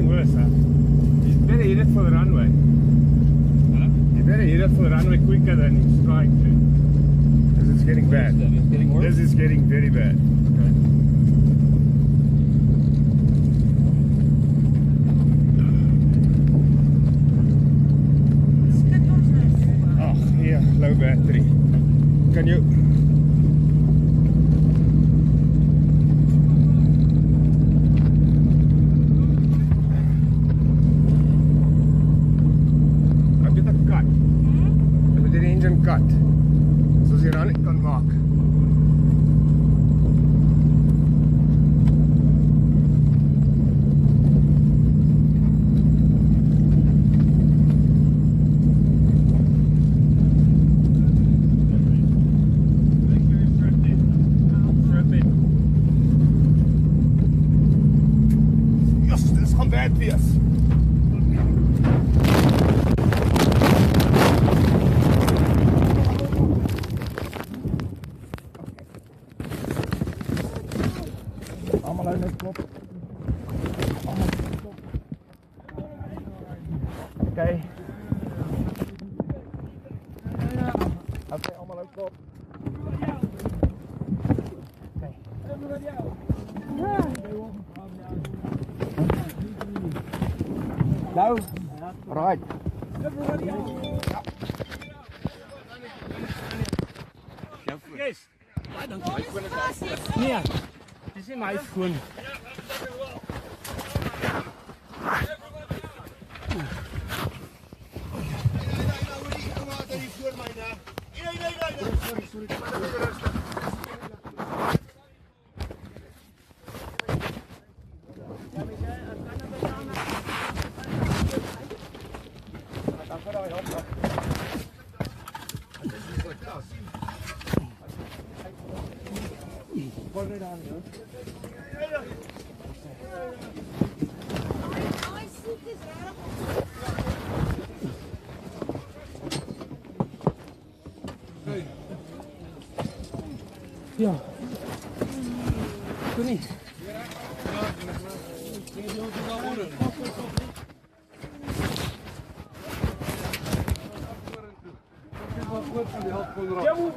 getting worse, huh? You better hit it for the runway. Huh? You better hit it for the runway quicker than he's trying to. Because it's getting bad. It's getting worse. This is getting very bad. Okay. Oh, yeah, low battery. Can you... Heb je dat kat? Heb je de engine kat? Zoals je dan niet kan maken. Yes, dit gaan bad wees. Allemaal uit het kop. Oké. Oké, allemaal uit kop. Oké. Nou, right. Yes. Nee, dis nie my foon. Ja. Doe niet. Ja, moet